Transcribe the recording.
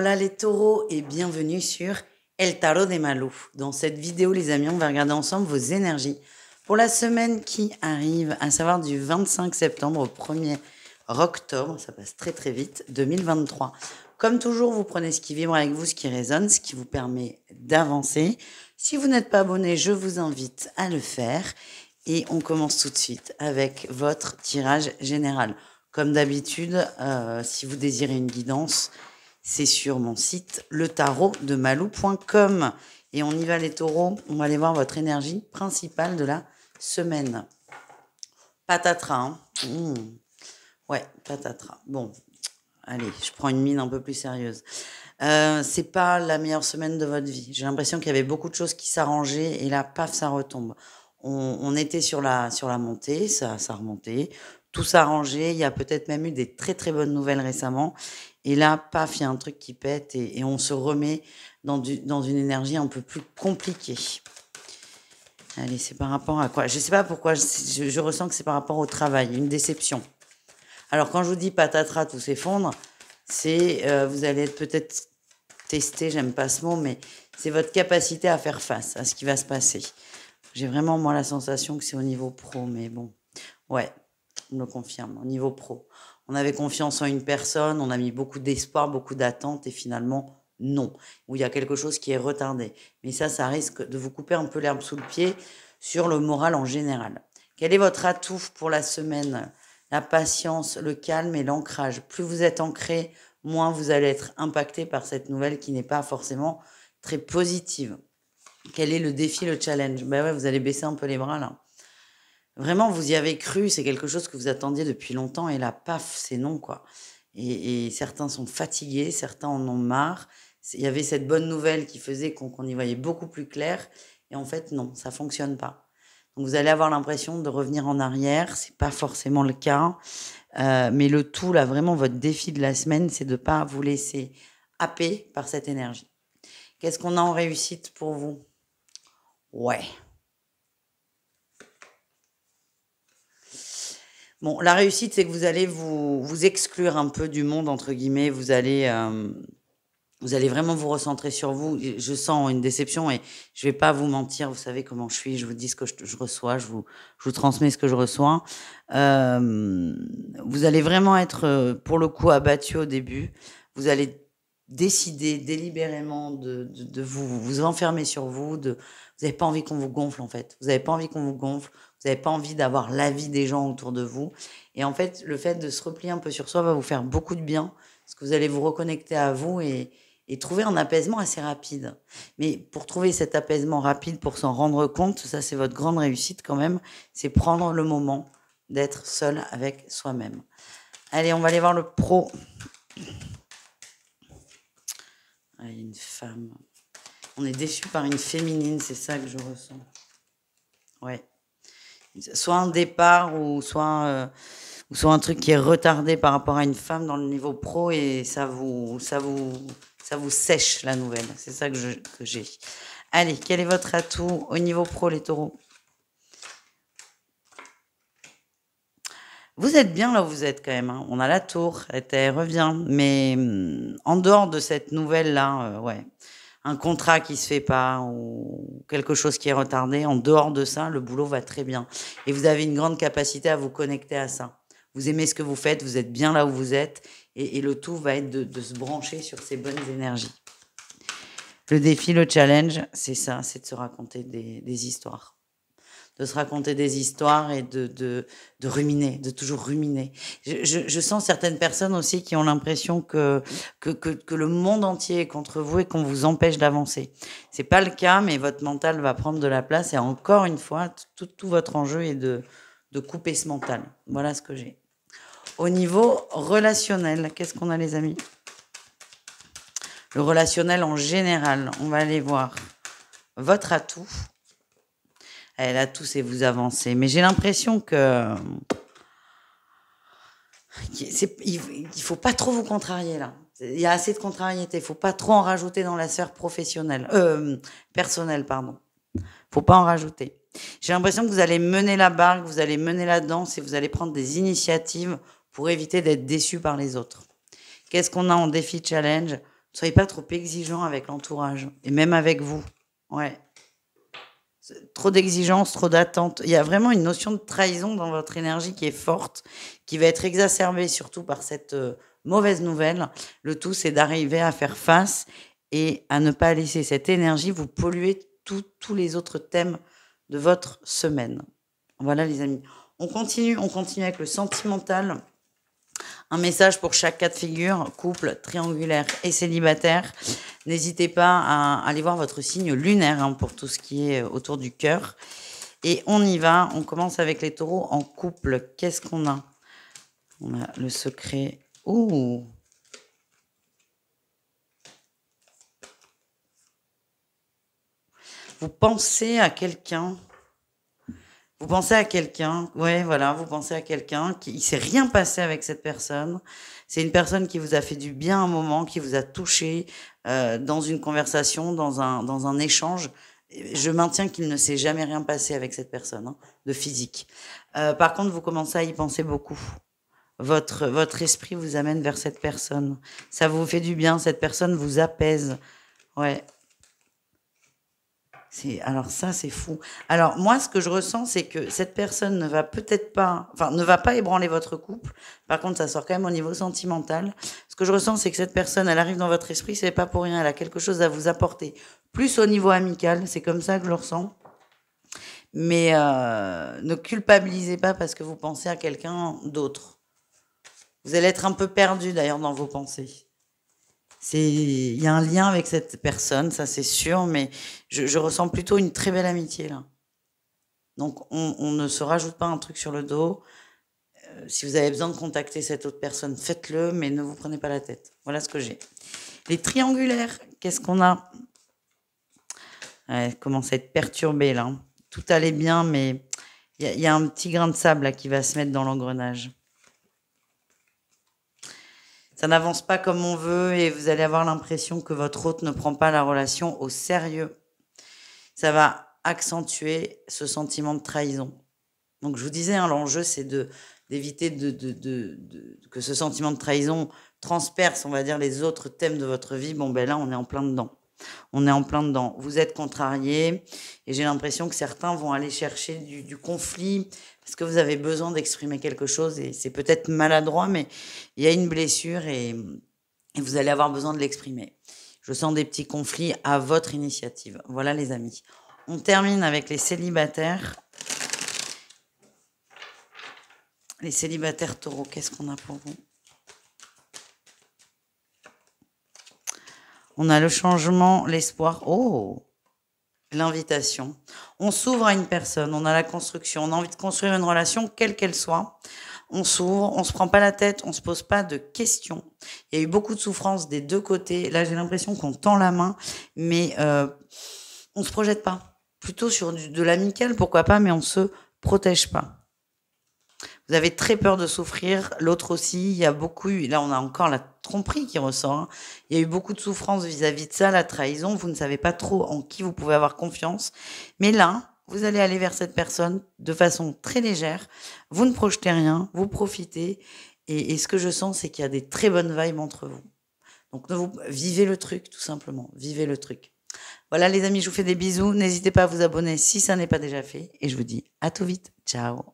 Hola les taureaux et bienvenue sur El Tarot de Malou. Dans cette vidéo les amis, on va regarder ensemble vos énergies pour la semaine qui arrive, à savoir du 25 septembre au 1er octobre, ça passe très très vite, 2023. Comme toujours, vous prenez ce qui vibre avec vous, ce qui résonne, ce qui vous permet d'avancer. Si vous n'êtes pas abonné, je vous invite à le faire. Et on commence tout de suite avec votre tirage général. Comme d'habitude, si vous désirez une guidance, c'est sur mon site letarodemalou.com. Et on y va les taureaux, on va aller voir votre énergie principale de la semaine. Patatras, hein. Ouais, patatras. Bon, allez, je prends une mine un peu plus sérieuse. C'est pas la meilleure semaine de votre vie. J'ai l'impression qu'il y avait beaucoup de choses qui s'arrangeaient et là, paf, ça retombe. On était sur la montée, ça remontait, tout s'arrangeait. Il y a peut-être même eu des très très bonnes nouvelles récemment. Et là, paf, il y a un truc qui pète et on se remet dans une énergie un peu plus compliquée. Allez, c'est par rapport à quoi? Je sais pas pourquoi, je ressens que c'est par rapport au travail, une déception. Alors quand je vous dis patatras, tout s'effondre, c'est vous allez être peut-être testé, j'aime pas ce mot, mais c'est votre capacité à faire face à ce qui va se passer. J'ai vraiment moi la sensation que c'est au niveau pro, mais bon, ouais, on me le confirme, au niveau pro. On avait confiance en une personne, on a mis beaucoup d'espoir, beaucoup d'attentes et finalement non, où il y a quelque chose qui est retardé. Mais ça risque de vous couper un peu l'herbe sous le pied sur le moral en général. Quel est votre atout pour la semaine? La patience, le calme et l'ancrage. Plus vous êtes ancré, moins vous allez être impacté par cette nouvelle qui n'est pas forcément très positive. Quel est le défi, le challenge? Ben ouais, vous allez baisser un peu les bras là. Vraiment, vous y avez cru, c'est quelque chose que vous attendiez depuis longtemps et là, paf, c'est non quoi. Et certains sont fatigués, certains en ont marre. Il y avait cette bonne nouvelle qui faisait qu'on y voyait beaucoup plus clair et en fait non, ça fonctionne pas. Donc vous allez avoir l'impression de revenir en arrière, c'est pas forcément le cas. Mais le tout, là, vraiment, votre défi de la semaine, c'est de ne pas vous laisser happer par cette énergie. Qu'est-ce qu'on a en réussite pour vous? Ouais. Bon, la réussite, c'est que vous allez vous exclure un peu du monde, entre guillemets. Vous allez vraiment vous recentrer sur vous. Je sens une déception et je vais pas vous mentir. Vous savez comment je suis. Je vous dis ce que je reçois. Je vous transmets ce que je reçois. Vous allez vraiment être, pour le coup, abattu au début. Vous allez décider délibérément de vous enfermer sur vous. Vous n'avez pas envie qu'on vous gonfle, en fait. Vous n'avez pas envie qu'on vous gonfle. Vous n'avez pas envie d'avoir l'avis des gens autour de vous. Et en fait, le fait de se replier un peu sur soi va vous faire beaucoup de bien parce que vous allez vous reconnecter à vous et trouver un apaisement assez rapide. Mais pour trouver cet apaisement rapide, pour s'en rendre compte, ça c'est votre grande réussite quand même, c'est prendre le moment d'être seul avec soi-même. Allez, on va aller voir le pro. Allez, une femme. On est déçu par une féminine, c'est ça que je ressens. Ouais. Soit un départ ou soit un truc qui est retardé par rapport à une femme dans le niveau pro et ça vous sèche la nouvelle. C'est ça que j'ai. Allez, quel est votre atout au niveau pro, les taureaux? Vous êtes bien là où vous êtes quand même, hein. On a la tour, elle revient. Mais en dehors de cette nouvelle-là, ouais, un contrat qui se fait pas ou quelque chose qui est retardé, en dehors de ça, le boulot va très bien. Et vous avez une grande capacité à vous connecter à ça. Vous aimez ce que vous faites, vous êtes bien là où vous êtes et le tout va être de se brancher sur ces bonnes énergies. Le défi, le challenge, c'est ça, c'est de se raconter des histoires. De se raconter des histoires et de ruminer, de toujours ruminer. Je sens certaines personnes aussi qui ont l'impression que le monde entier est contre vous et qu'on vous empêche d'avancer. C'est pas le cas, mais votre mental va prendre de la place et encore une fois, tout votre enjeu est de couper ce mental. Voilà ce que j'ai. Au niveau relationnel, qu'est-ce qu'on a les amis? Le relationnel en général, on va aller voir votre atout. L'atout, c'est vous avancer. Mais j'ai l'impression que il faut pas trop vous contrarier là. Il y a assez de contrariété. Il faut pas trop en rajouter dans la sphère professionnelle, personnelle, pardon. Faut pas en rajouter. J'ai l'impression que vous allez mener la barque, vous allez mener la danse et vous allez prendre des initiatives pour éviter d'être déçu par les autres. Qu'est-ce qu'on a en défi challenge? Tout Soyez pas trop exigeant avec l'entourage et même avec vous. Ouais. Trop d'exigences, trop d'attentes. Il y a vraiment une notion de trahison dans votre énergie qui est forte, qui va être exacerbée surtout par cette mauvaise nouvelle. Le tout, c'est d'arriver à faire face et à ne pas laisser cette énergie vous polluer tous les autres thèmes de votre semaine. Voilà les amis. On continue avec le sentimental. Un message pour chaque cas de figure, couple, triangulaire et célibataire. N'hésitez pas à aller voir votre signe lunaire hein, pour tout ce qui est autour du cœur. Et on y va, on commence avec les taureaux en couple. Qu'est-ce qu'on a? On a le secret. Ouh! Vous pensez à quelqu'un. Vous pensez à quelqu'un, ouais, voilà, vous pensez à quelqu'un qui il s'est rien passé avec cette personne. C'est une personne qui vous a fait du bien un moment, qui vous a touché dans une conversation, dans un échange. Je maintiens qu'il ne s'est jamais rien passé avec cette personne, hein, de physique. Par contre, vous commencez à y penser beaucoup. Votre esprit vous amène vers cette personne. Ça vous fait du bien, cette personne vous apaise. Ouais. Alors ça, c'est fou. Alors moi, ce que je ressens, c'est que cette personne ne va peut-être pas, enfin, ne va pas ébranler votre couple. Par contre, ça sort quand même au niveau sentimental. Ce que je ressens, c'est que cette personne, elle arrive dans votre esprit, c'est pas pour rien. Elle a quelque chose à vous apporter. Plus au niveau amical, c'est comme ça que je le ressens. Mais ne culpabilisez pas parce que vous pensez à quelqu'un d'autre. Vous allez être un peu perdu d'ailleurs dans vos pensées. Il y a un lien avec cette personne, ça c'est sûr, mais je ressens plutôt une très belle amitié là. Donc on ne se rajoute pas un truc sur le dos. Si vous avez besoin de contacter cette autre personne, faites-le, mais ne vous prenez pas la tête. Voilà ce que j'ai. Les triangulaires, qu'est-ce qu'on a? Ouais, commence à être perturbé là. Tout allait bien, mais il y a un petit grain de sable là qui va se mettre dans l'engrenage. Ça n'avance pas comme on veut et vous allez avoir l'impression que votre hôte ne prend pas la relation au sérieux. Ça va accentuer ce sentiment de trahison. Donc je vous disais, hein, l'enjeu c'est d'éviter que ce sentiment de trahison transperce, on va dire, les autres thèmes de votre vie. Bon ben là, on est en plein dedans. On est en plein dedans. Vous êtes contrarié et j'ai l'impression que certains vont aller chercher du conflit parce que vous avez besoin d'exprimer quelque chose et c'est peut-être maladroit, mais il y a une blessure et vous allez avoir besoin de l'exprimer. Je sens des petits conflits à votre initiative. Voilà les amis. On termine avec les célibataires. Les célibataires taureaux, qu'est-ce qu'on a pour vous? On a le changement, l'espoir. Oh! L'invitation. On s'ouvre à une personne, on a la construction, on a envie de construire une relation, quelle qu'elle soit. On s'ouvre, on se prend pas la tête, on se pose pas de questions. Il y a eu beaucoup de souffrance des deux côtés. Là, j'ai l'impression qu'on tend la main, mais on se projette pas. Plutôt sur de l'amical, pourquoi pas, mais on se protège pas. Vous avez très peur de souffrir, l'autre aussi, il y a beaucoup eu, là on a encore la tromperie qui ressort, hein. Il y a eu beaucoup de souffrance vis-à-vis de ça, la trahison, vous ne savez pas trop en qui vous pouvez avoir confiance, mais là, vous allez aller vers cette personne de façon très légère, vous ne projetez rien, vous profitez, et ce que je sens, c'est qu'il y a des très bonnes vibes entre vous. Donc vivez le truc, tout simplement, vivez le truc. Voilà les amis, je vous fais des bisous, n'hésitez pas à vous abonner si ça n'est pas déjà fait, et je vous dis à tout vite, ciao.